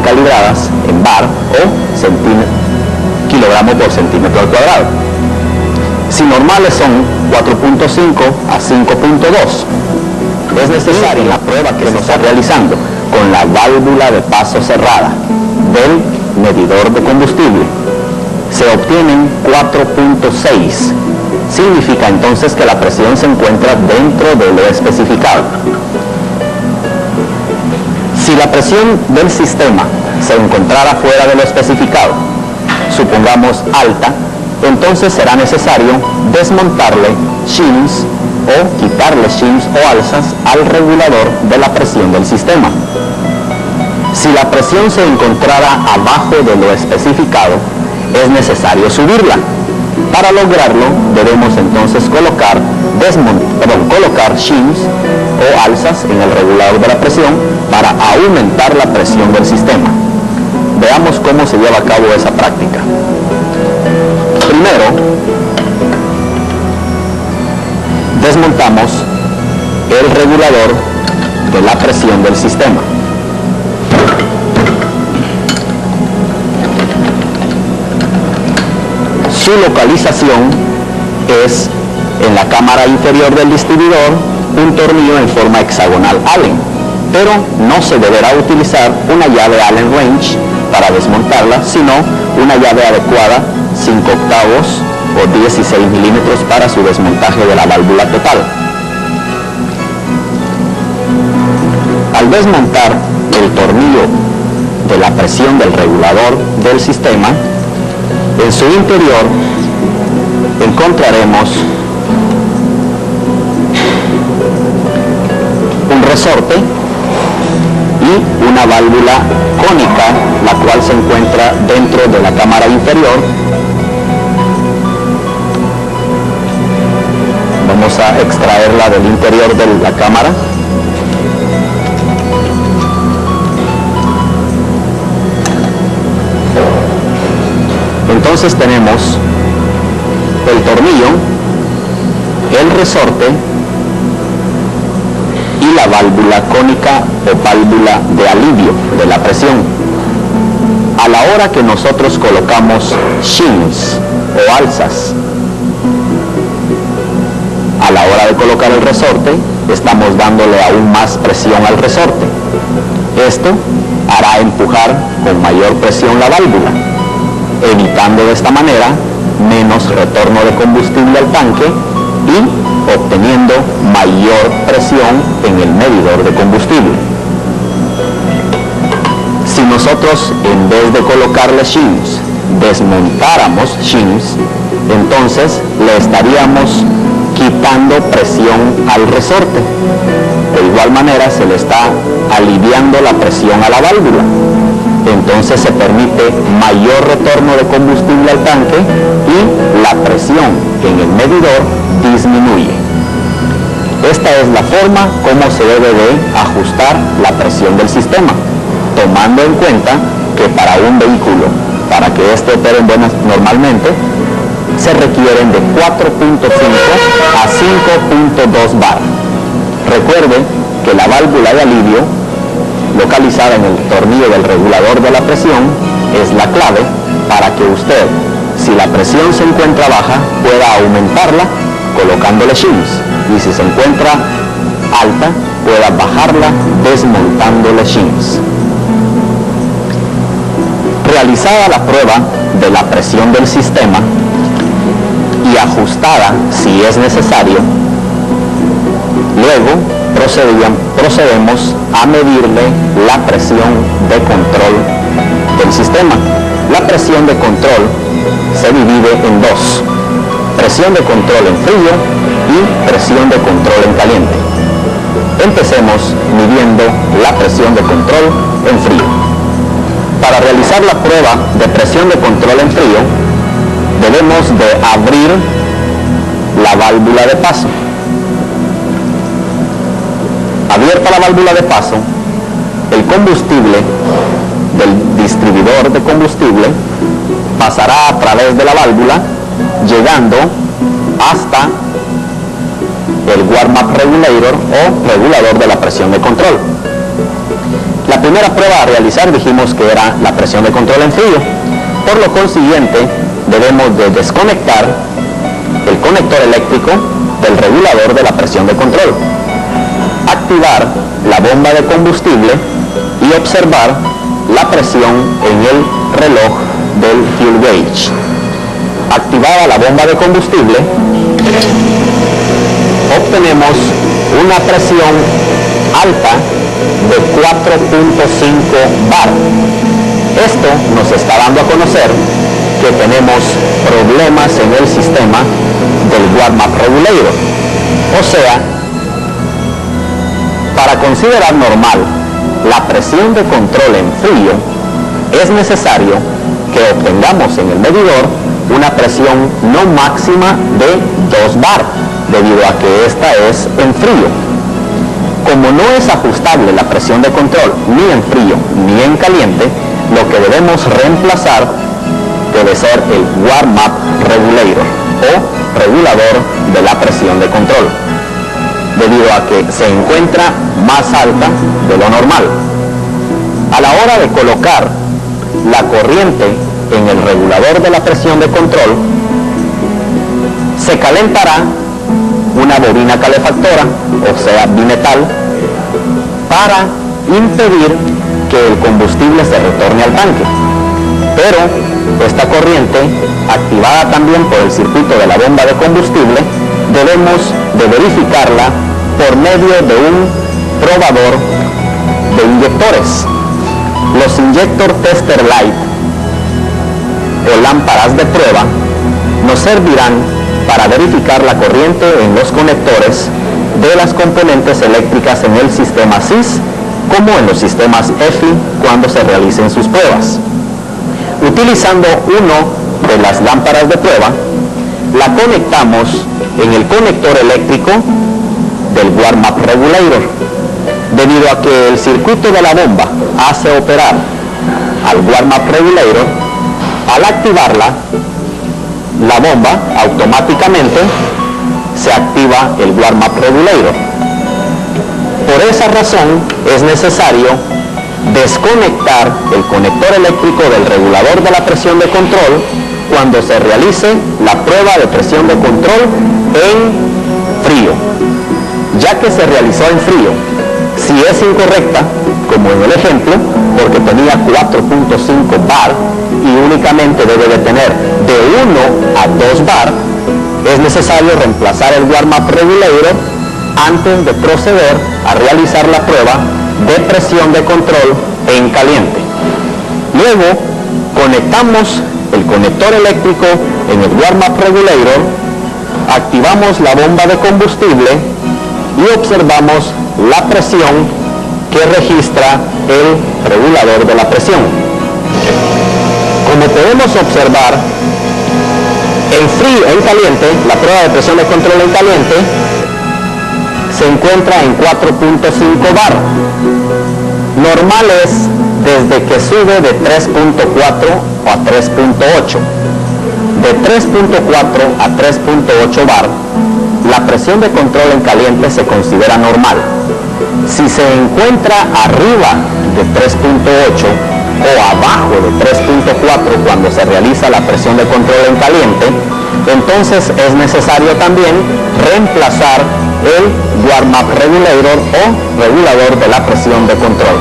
calibradas en bar o kilogramo por centímetro al cuadrado. Si normales son 4.5 a 5.2, es necesario en la prueba que se está realizando con la válvula de paso cerrada del medidor de combustible se obtienen 4.6. Significa entonces que la presión se encuentra dentro de lo especificado. Si la presión del sistema se encontrara fuera de lo especificado, supongamos alta, entonces será necesario desmontarle shims o quitarle shims o alzas al regulador de la presión del sistema. Si la presión se encontrara abajo de lo especificado, es necesario subirla. Para lograrlo, debemos entonces colocar shims o alzas en el regulador de la presión para aumentar la presión del sistema. Veamos cómo se lleva a cabo esa práctica. Primero, desmontamos el regulador de la presión del sistema. Su localización es en la cámara inferior del distribuidor, un tornillo en forma hexagonal Allen, pero no se deberá utilizar una llave Allen wrench para desmontarla, sino una llave adecuada 5/8 o 16 milímetros para su desmontaje de la válvula total. Al desmontar el tornillo de la presión del regulador del sistema, en su interior encontraremos un resorte y una válvula cónica, la cual se encuentra dentro de la cámara inferior. Vamos a extraerla del interior de la cámara. Entonces tenemos el tornillo, el resorte y la válvula cónica o válvula de alivio de la presión. A la hora que nosotros colocamos shims o alzas, a la hora de colocar el resorte, estamos dándole aún más presión al resorte. Esto hará empujar con mayor presión la válvula, evitando de esta manera menos retorno de combustible al tanque y obteniendo mayor presión en el medidor de combustible. Si nosotros, en vez de colocarle shims, desmontáramos shims, entonces le estaríamos quitando presión al resorte. De igual manera se le está aliviando la presión a la válvula. Entonces se permite mayor retorno de combustible al tanque y la presión en el medidor disminuye. Esta es la forma como se debe de ajustar la presión del sistema, tomando en cuenta que para un vehículo, para que este opere normalmente, se requieren de 4.5 a 5.2 bar. Recuerde que la válvula de alivio, localizada en el tornillo del regulador de la presión, es la clave para que usted, si la presión se encuentra baja, pueda aumentarla colocándole shims, y si se encuentra alta, pueda bajarla desmontándole shims. Realizada la prueba de la presión del sistema y ajustada si es necesario, luego procedemos a medirle la presión de control del sistema. La presión de control se divide en dos: presión de control en frío y presión de control en caliente. Empecemos midiendo la presión de control en frío. Para realizar la prueba de presión de control en frío, debemos de abrir la válvula de paso. Abierta la válvula de paso, el combustible del distribuidor de combustible pasará a través de la válvula, llegando hasta el warm-up regulator o regulador de la presión de control. La primera prueba a realizar dijimos que era la presión de control en frío. Por lo consiguiente, debemos de desconectar el conector eléctrico del regulador de la presión de control, activar la bomba de combustible y observar la presión en el reloj del fuel gauge. Activada la bomba de combustible, obtenemos una presión alta de 4.5 bar. Esto nos está dando a conocer que tenemos problemas en el sistema del warm-up regulator. O sea, para considerar normal la presión de control en frío, es necesario que obtengamos en el medidor una presión no máxima de 2 bar, debido a que esta es en frío. Como no es ajustable la presión de control ni en frío ni en caliente, lo que debemos reemplazar debe ser el warm-up regulator o regulador de la presión de control, debido a que se encuentra más alta de lo normal. A la hora de colocar la corriente en el regulador de la presión de control, se calentará una bobina calefactora, o sea, bimetal, para impedir que el combustible se retorne al tanque. Pero esta corriente, activada también por el circuito de la bomba de combustible, debemos de verificarla por medio de un probador de inyectores. Los Injector Tester Light o lámparas de prueba nos servirán para verificar la corriente en los conectores de las componentes eléctricas en el sistema SIS, como en los sistemas EFI cuando se realicen sus pruebas. Utilizando uno de las lámparas de prueba, la conectamos en el conector eléctrico del warm-up regulator, debido a que el circuito de la bomba hace operar al warm-up regulator. Al activarla, la bomba automáticamente se activa el warm-up regulator. Por esa razón es necesario desconectar el conector eléctrico del regulador de la presión de control cuando se realice la prueba de presión de control en frío. Ya que se realizó en frío, si es incorrecta, como en el ejemplo, porque tenía 4.5 bar y únicamente debe de tener de 1 a 2 bar, es necesario reemplazar el warm-up regulator antes de proceder a realizar la prueba de presión de control en caliente. Luego, conectamos el conector eléctrico en el warm-up regulator, activamos la bomba de combustible y observamos la presión que registra el regulador de la presión. Como podemos observar, en caliente, la prueba de presión de control en caliente se encuentra en 4.5 bar. Normal es desde que sube de 3.4 a 3.8. De 3.4 a 3.8 bar, la presión de control en caliente se considera normal. Si se encuentra arriba de 3.8 o abajo de 3.4 cuando se realiza la presión de control en caliente, entonces es necesario también reemplazar el warm-up regulator o regulador de la presión de control.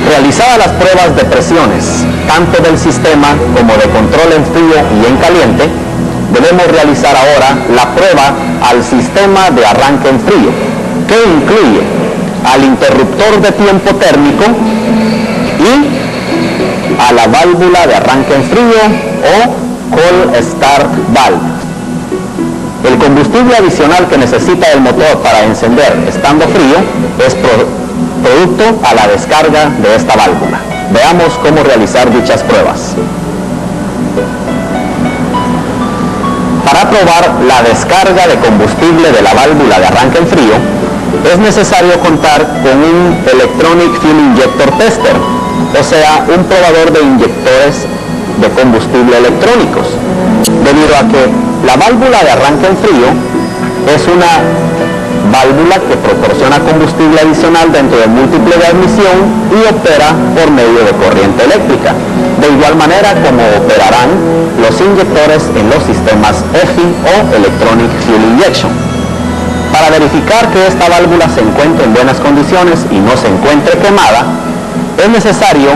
Realizadas las pruebas de presiones, tanto del sistema como de control en frío y en caliente, debemos realizar ahora la prueba al sistema de arranque en frío, que incluye al interruptor de tiempo térmico y a la válvula de arranque en frío o cold start valve. El combustible adicional que necesita el motor para encender estando frío es producto a la descarga de esta válvula. Veamos cómo realizar dichas pruebas. Para probar la descarga de combustible de la válvula de arranque en frío, es necesario contar con un Electronic Fuel Injector Tester, o sea, un probador de inyectores de combustible electrónicos, debido a que la válvula de arranque en frío es una válvula que proporciona combustible adicional dentro del múltiple de admisión y opera por medio de corriente eléctrica, de igual manera como operarán los inyectores en los sistemas EFI o Electronic Fuel Injection. Para verificar que esta válvula se encuentre en buenas condiciones y no se encuentre quemada, es necesario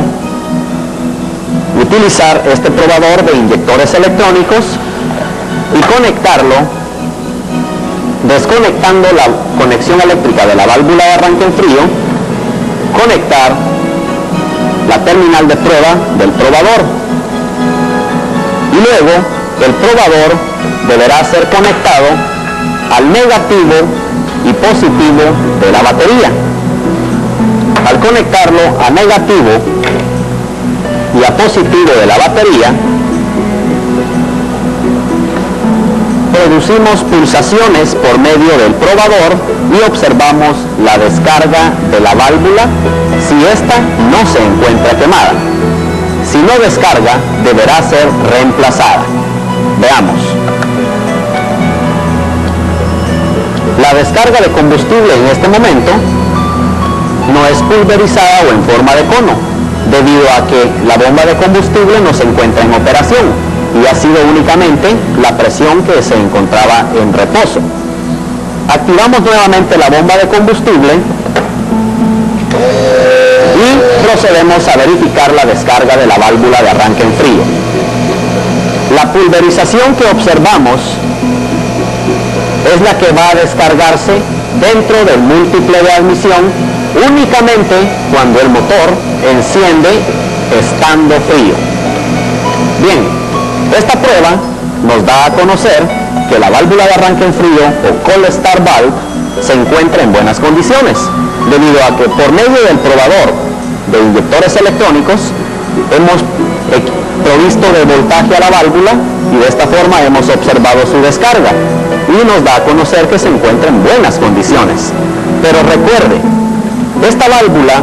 utilizar este probador de inyectores electrónicos y conectarlo, desconectando la conexión eléctrica de la válvula de arranque en frío, conectar la terminal de prueba del probador y luego el probador deberá ser conectado al negativo y positivo de la batería. Al conectarlo a negativo y a positivo de la batería, producimos pulsaciones por medio del probador y observamos la descarga de la válvula si ésta no se encuentra quemada. Si no descarga, deberá ser reemplazada. Veamos. La descarga de combustible en este momento no es pulverizada o en forma de cono, debido a que la bomba de combustible no se encuentra en operación y ha sido únicamente la presión que se encontraba en reposo. Activamos nuevamente la bomba de combustible y procedemos a verificar la descarga de la válvula de arranque en frío. La pulverización que observamos es la que va a descargarse dentro del múltiple de admisión únicamente cuando el motor enciende estando frío. Bien, esta prueba nos da a conocer que la válvula de arranque en frío o cold start valve se encuentra en buenas condiciones, debido a que por medio del probador de inyectores electrónicos hemos provisto de voltaje a la válvula y de esta forma hemos observado su descarga y nos da a conocer que se encuentra en buenas condiciones. Pero recuerde, esta válvula